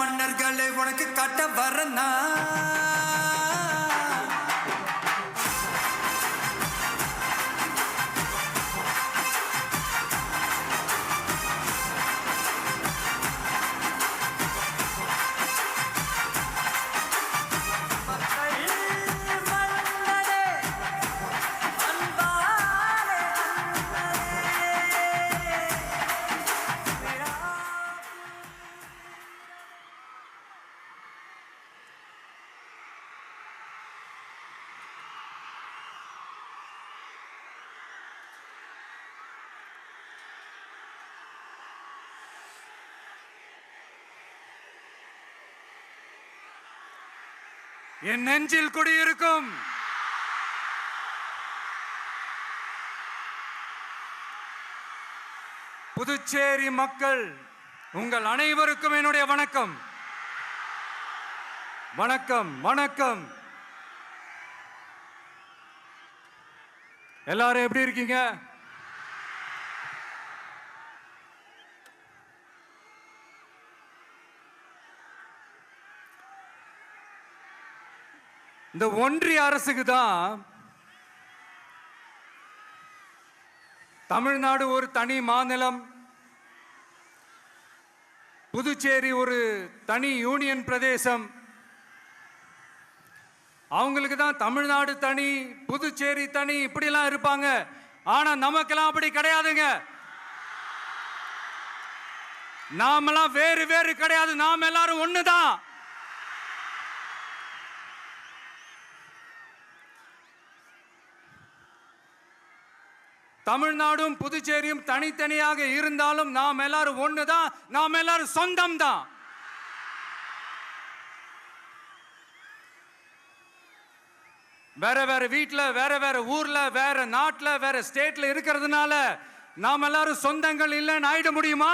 மன்னர்களை உனக்கு காட்ட வரனா என் நெஞ்சில் குடியிருக்கும் புதுச்சேரி மக்கள் உங்கள் அனைவருக்கும் என்னுடைய வணக்கம். வணக்கம் வணக்கம். எல்லாரும் எப்படி இருக்கீங்க? இந்த ஒன்றிய அரசுக்கு தான் தமிழ்நாடு ஒரு தனி மாநிலம், புதுச்சேரி ஒரு தனி யூனியன் பிரதேசம். அவங்களுக்கு தான் தமிழ்நாடு தனி, புதுச்சேரி தனி, இப்படிலாம் இருப்பாங்க. ஆனா நமக்கெல்லாம் அப்படி கிடையாதுங்க. நாமெல்லாம் வேறு வேறு கிடையாது. நாம் எல்லாரும் ஒண்ணுதான். தமிழ்நாடும் புதுச்சேரியும் தனித்தனியாக இருந்தாலும் நாம் எல்லாரும் ஒண்ணுதான். நாம் எல்லாரும் சொந்தம் தான். வேற வேற வீட்டுல, வேற வேற ஊர்ல, வேற நாட்டுல, வேற ஸ்டேட்ல இருக்கிறதுனால நாம் எல்லாரும் சொந்தங்கள் இல்லைன்னு ஆயிட முடியுமா?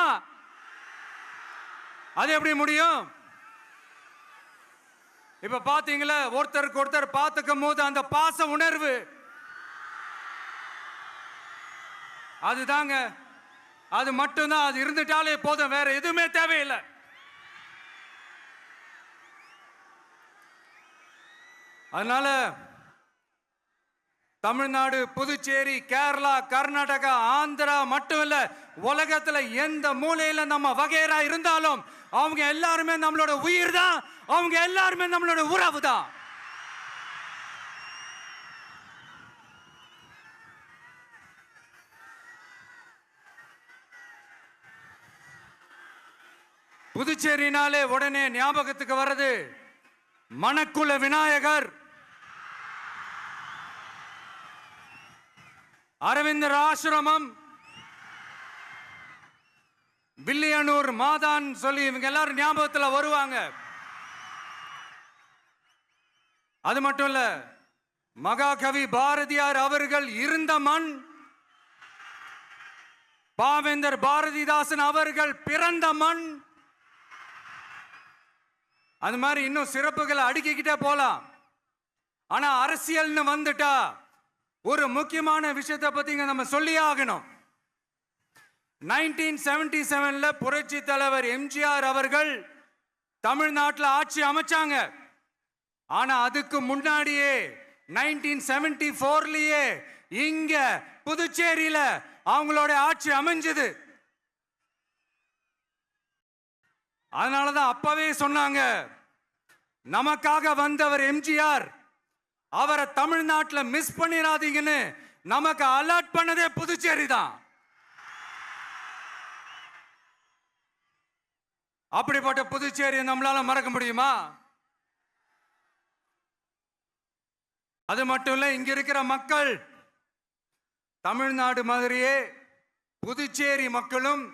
அது எப்படி முடியும்? இப்ப பாத்தீங்களா, ஒருத்தருக்கு ஒருத்தர் பார்த்துக்கும் போது அந்த பாச உணர்வு, அதுதாங்க. அது மட்டும்தான். அது இருந்துட்டாலே போதும், வேற எதுவுமே தேவையில்லை. அதனால தமிழ்நாடு, புதுச்சேரி, கேரளா, கர்நாடகா, ஆந்திரா மட்டும் இல்ல, உலகத்துல எந்த மூலையில நம்ம வகைரா இருந்தாலும் அவங்க எல்லாருமே நம்மளோட உயிர் தான். அவங்க எல்லாருமே நம்மளோட உறவு தான். புதுச்சேரினாலே உடனே ஞாபகத்துக்கு வர்றது மணக்குள விநாயகர், அரவிந்தர் ஆசிரமம், வில்லியனூர் மாதான் சொல்லி இவங்க எல்லாரும் ஞாபகத்தில் வருவாங்க. அது மட்டும் இல்ல, மகாகவி பாரதியார் அவர்கள் இருந்த மண், பாவேந்தர் பாரதிதாசன் அவர்கள் பிறந்த மண். அது மாதிரி இன்னும் சிறப்புகளை அடுக்கிக்கிட்டே போலாம். ஆனா அரசியல்னு வந்துட்டா ஒரு முக்கியமான விஷயத்தை பத்தி நம்ம சொல்லி ஆகணும். 1977 புரட்சி தலைவர் எம்ஜிஆர் அவர்கள் தமிழ்நாட்டில் ஆட்சி அமைச்சாங்க. ஆனா அதுக்கு முன்னாடியே 1974லயே இங்க புதுச்சேரியில அவங்களோட ஆட்சி அமைஞ்சது. அதனாலதான் அப்பவே சொன்னாங்க, நமக்காக வந்தவர் எம்ஜிஆர், அவரை தமிழ்நாட்டில் மிஸ் பண்ணிடாதீங்கன்னு நமக்கு அலர்ட் பண்ணதே புதுச்சேரி தான். அப்படிப்பட்ட புதுச்சேரியை நம்மளால மறக்க முடியுமா? அது மட்டும் இல்ல, இங்க இருக்கிற மக்கள் தமிழ்நாடு மாதிரியே புதுச்சேரி மக்களும்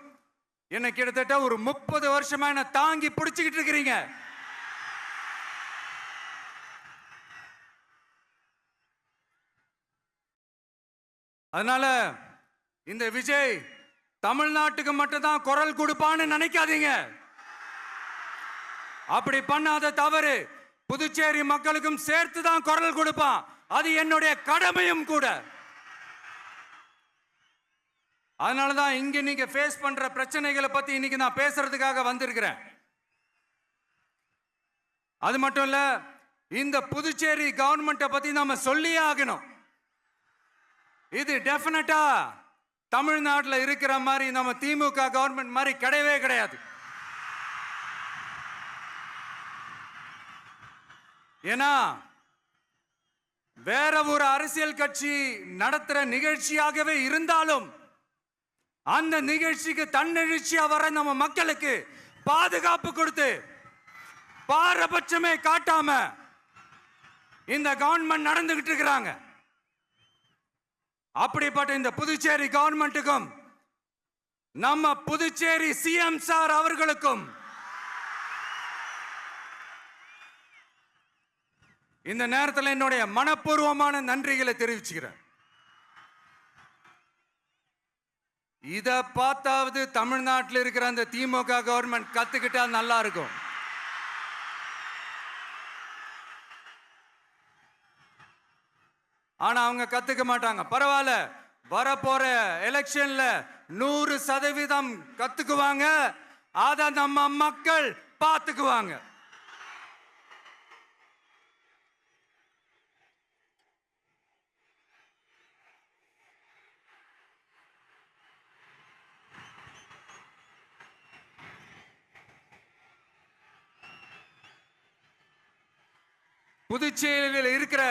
என்ன கிட்டத்தட்ட ஒரு 30 வருஷமா என்ன தாங்கி பிடிச்சுக்கிட்டு இருக்கிறீங்க. அதனால இந்த விஜய் தமிழ்நாட்டுக்கு மட்டும்தான் குரல் கொடுப்பான்னு நினைக்காதீங்க. அப்படி பண்ணாத தவறு புதுச்சேரி மக்களுக்கும் சேர்த்து தான் குரல் கொடுப்பான். அது என்னுடைய கடமையும் கூட. அதனாலதான் இங்க நீங்க ஃபேஸ் பண்ற பிரச்சனைகளை பத்தி இன்னைக்கு நான் பேசுறதுக்காக வந்திருக்கிறேன். அது மட்டும் இல்ல, இந்த புதுச்சேரி கவர்மெண்ட்டை பத்தி நாம சொல்லியே ஆகணும். இது டெஃபினட்டா தமிழ்நாட்டில் இருக்கிற மாதிரி நம்ம திமுக கவர்மெண்ட் மாதிரி கிடையவே கிடையாது. ஏன்னா வேற ஒரு அரசியல் கட்சி நடத்துற நிகழ்ச்சியாகவே இருந்தாலும் அந்த நிகழ்ச்சிக்கு தன்னெழுச்சியா வர நம்ம மக்களுக்கு பாதுகாப்பு கொடுத்து பாரபட்சமே காட்டாம இந்த கவர்மெண்ட் நடந்துகிட்டு இருக்கிறாங்க. அப்படிப்பட்ட இந்த புதுச்சேரி கவர்மெண்ட்டுக்கும் நம்ம புதுச்சேரி சிஎம் சார் அவர்களுக்கும் இந்த நேரத்தில் என்னுடைய மனப்பூர்வமான நன்றிகளை தெரிவிச்சுக்கிறேன். இத பார்த்தாவது தமிழ்நாட்டில் இருக்கிற அந்த திமுக கவர்மெண்ட் கத்துக்கிட்டா நல்லா இருக்கும். ஆனா அவங்க கத்துக்க மாட்டாங்க. பரவாயில்ல, வரப்போற எலெக்ஷன்ல 100% கத்துக்குவாங்க. அத நம்ம மக்கள் பார்த்துக்குவாங்க. புதுச்சேரியில் இருக்கிற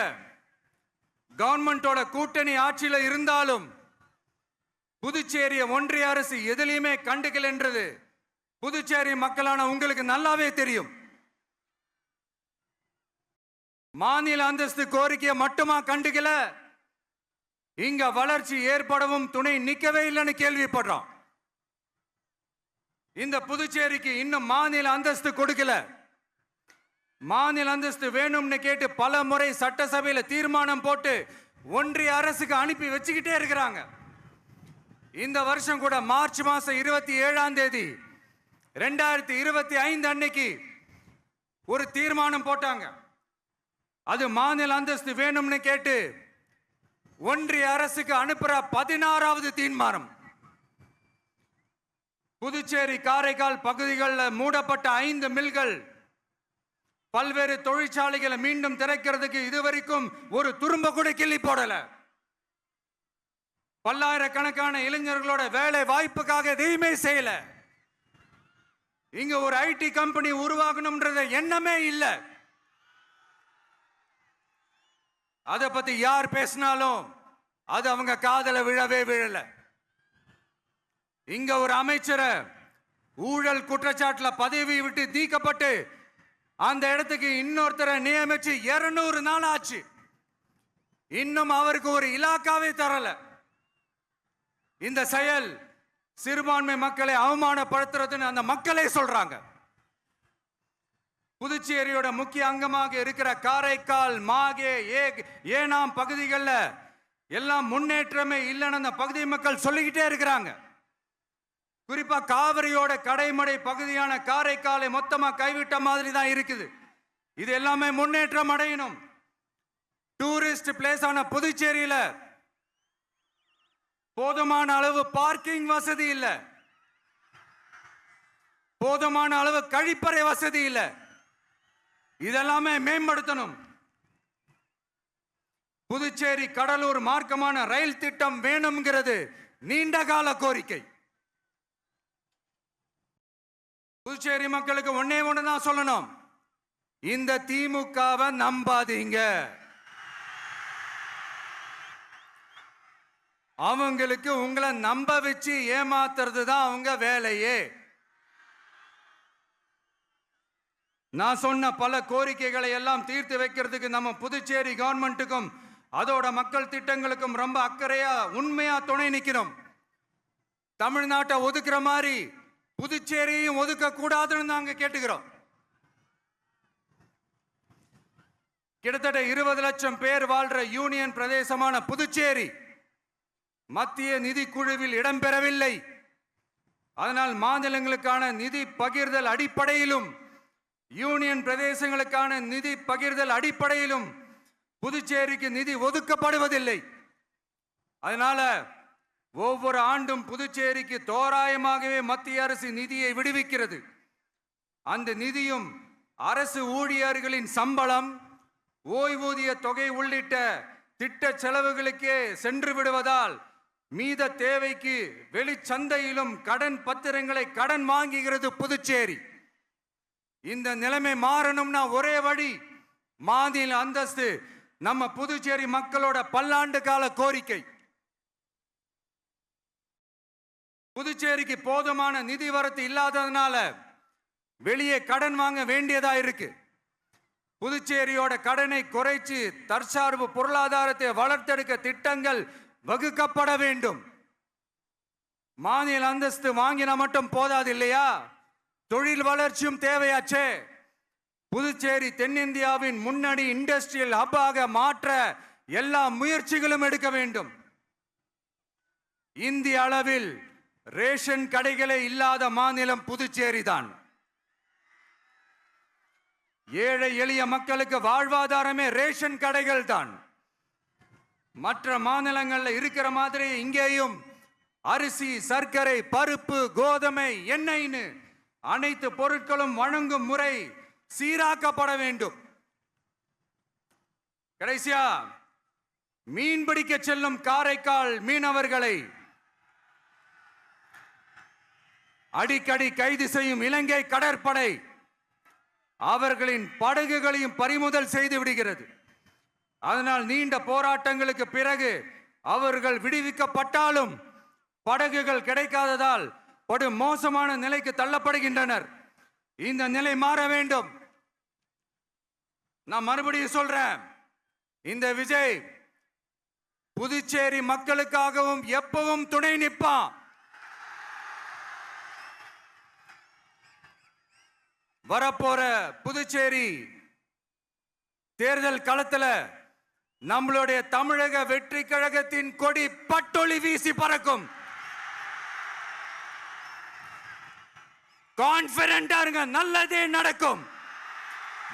கவர்மெண்டோட கூட்டணி ஆட்சியில இருந்தாலும் புதுச்சேரிய ஒன்றிய அரசு எதிலையுமே கண்டுக்கல என்றது புதுச்சேரி மக்களான உங்களுக்கு நல்லாவே தெரியும். மாநில அந்தஸ்து கோரிக்கையை மட்டுமா கண்டுக்கல, இங்க வளர்ச்சி ஏற்படவும் துணை நிக்கவே இல்லைன்னு கேள்விப்படுறோம். இந்த புதுச்சேரிக்கு இன்னும் மாநில அந்தஸ்து கொடுக்கல. மாநில அந்தஸ்து வேணும்னு கேட்டு பல முறை சட்டசபையில தீர்மானம் போட்டு ஒன்றிய அரசுக்கு அனுப்பி வச்சுக்கிட்டே இருக்கிறாங்க. இந்த வருஷம் கூட மார்ச் மாசம் 27ஆம் தேதி 2025 அன்னைக்கு ஒரு தீர்மானம் போட்டாங்க. அது மாநில அந்தஸ்து வேணும்னு கேட்டு ஒன்றிய அரசுக்கு அனுப்புற 16வது தீர்மானம். புதுச்சேரி காரைக்கால் பகுதிகளில் மூடப்பட்ட 5 மில்கள், பல்வேறு தொழிற்சாலைகளை மீண்டும் திறக்கிறதுக்கு இதுவரைக்கும் ஒரு துரும்ப கூட கிள்ளி போடல. பல்லாயிரக்கணக்கான இளைஞர்களோட வேலை வாய்ப்புக்காக எதையுமே செய்யல. இங்க ஒரு ஐடி கம்பெனி உருவாகணும்ன்ற எண்ணமே இல்லை. அதை பத்தி யார் பேசினாலும் அது அவங்க காதல விழவே விழல. இங்க ஒரு அமைச்சரை ஊழல் குற்றச்சாட்டுல பதவி விட்டு நீக்கப்பட்டு அந்த இடத்துக்கு இன்னொருத்தரை நியமிச்சு 200 நாள் ஆச்சு. இன்னும் அவருக்கு ஒரு இலாக்காவே தரல. இந்த செயல் சிறுபான்மை மக்களை அவமானப்படுத்துறதுன்னு அந்த மக்களே சொல்றாங்க. புதுச்சேரியோட முக்கிய அங்கமாக இருக்கிற காரைக்கால், மாகே, ஏனாம் பகுதிகளில் எல்லாம் முன்னேற்றமே இல்லைன்னு அந்த பகுதி மக்கள் சொல்லிக்கிட்டே இருக்கிறாங்க. குறிப்பா காவிரியோட கடைமடை பகுதியான காரைக்காலை மொத்தமா கைவிட்ட மாதிரி தான் இருக்குது. இது எல்லாமே முன்னேற்றம் அடையணும். டூரிஸ்ட் பிளேஸ் ஆன புதுச்சேரியில போதுமான அளவு பார்க்கிங் வசதி இல்ல, போதுமான அளவு கழிப்பறை வசதி இல்ல. இதெல்லாமே மேம்படுத்தணும். புதுச்சேரி கடலூர் மார்க்கமான ரயில் திட்டம் வேணும்ங்கிறது நீண்ட கால கோரிக்கை. புதுச்சேரி மக்களுக்கு ஒன்னே ஒண்ணுதான் சொல்லணும், இந்த திமுகவை நம்பாதீங்க. அவங்களுக்கு உங்களை நம்ப வச்சு ஏமாத்துறது தான் அவங்க வேலையே. நான் சொன்ன பல கோரிக்கைகளை எல்லாம் தீர்த்து வைக்கிறதுக்கு நம்ம புதுச்சேரி கவர்மெண்ட்டுக்கும் அதோட மக்கள் திட்டங்களுக்கும் ரொம்ப அக்கறையா உண்மையா துணை நிற்கிறோம். தமிழ்நாட்டை ஒதுக்குற மாதிரி புதுச்சேரியும் ஒதுக்க கூடாதுன்னு நாங்க கேட்டுக்கிறோம். கிட்டத்தட்ட 20 லட்சம் பேர் வாழ்ற யூனியன் பிரதேசமான புதுச்சேரி மத்திய நிதி குழுவில் இடம்பெறவில்லை. அதனால் மாநிலங்களுக்கான நிதி பகிர்தல் அடிப்படையிலும் யூனியன் பிரதேசங்களுக்கான நிதி பகிர்தல் அடிப்படையிலும் புதுச்சேரிக்கு நிதி ஒதுக்கப்படுவதில்லை. அதனால ஒவ்வொரு ஆண்டும் புதுச்சேரிக்கு தோராயமாகவே மத்திய அரசு நிதியை விடுவிக்கிறது. அந்த நிதியும் அரசு ஊழியர்களின் சம்பளம், ஓய்வூதிய தொகை உள்ளிட்ட திட்ட செலவுகளுக்கே சென்று விடுவதால் மீத தேவைக்கு வெளிச்சந்தையிலும் கடன் பத்திரங்களை கடன் வாங்குகிறது புதுச்சேரி. இந்த நிலைமை மாறணும்னா ஒரே வழி, மாநில அந்தஸ்து நம்ம புதுச்சேரி மக்களோட பல்லாண்டு கால கோரிக்கை. புதுச்சேரிக்கு போதுமான நிதி வரத்து இல்லாததுனால வெளியே கடன் வாங்க வேண்டியதா இருக்கு. புதுச்சேரியோட கடனை குறைச்சு தற்சார்பு பொருளாதாரத்தை வளர்த்தெடுக்க திட்டங்கள் வகுக்கப்பட வேண்டும். மாநில அந்தஸ்து வாங்கினா மட்டும் போதாது இல்லையா, தொழில் வளர்ச்சியும் தேவையாச்சே. புதுச்சேரி தென்னிந்தியாவின் முன்னணி இண்டஸ்ட்ரியல் ஹப்பாக மாற்ற எல்லா முயற்சிகளும் எடுக்க வேண்டும். இந்திய அளவில் ரேஷன் கடைகளே இல்லாத மாநிலம் புதுச்சேரி தான். ஏழை எளிய மக்களுக்கு வாழ்வாதாரமே ரேஷன் கடைகள் தான். மற்ற மாநிலங்கள்ல இருக்கிற மாதிரி இங்கேயும் அரிசி, சர்க்கரை, பருப்பு, கோதுமை, எண்ணெய்னு அனைத்து பொருட்களும் வழங்கும் முறை சீராக்கப்பட வேண்டும். கடைசியா, மீன் பிடிக்க செல்லும் காரைக்கால் மீனவர்களை அடிக்கடி கைது செய்யும் இலங்கை கடற்படை அவர்களின் படகுகளையும் பறிமுதல் செய்து விடுகிறது. அதனால் நீண்ட போராட்டங்களுக்கு பிறகு அவர்கள் விடுவிக்கப்பட்டாலும் படகுகள் கிடைக்காததால் படு மோசமான நிலைக்கு தள்ளப்படுகின்றனர். இந்த நிலை மாற வேண்டும். நான் மறுபடியும் சொல்றேன், இந்த விஜய் புதுச்சேரி மக்களுக்காகவும் எப்பவும் துணை நிற்பான். வரப்போற புதுச்சேரி தேர்தல் களத்துல நம்மளுடைய தமிழக வெற்றி கழகத்தின் கொடி பட்டொளி வீசி பறக்கும். கான்பிடென்டா இருங்க, நல்லதே நடக்கும்.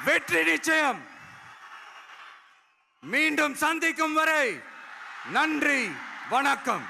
வெற்றி நிச்சயம். மீண்டும் சந்திக்கும் வரை நன்றி, வணக்கம்.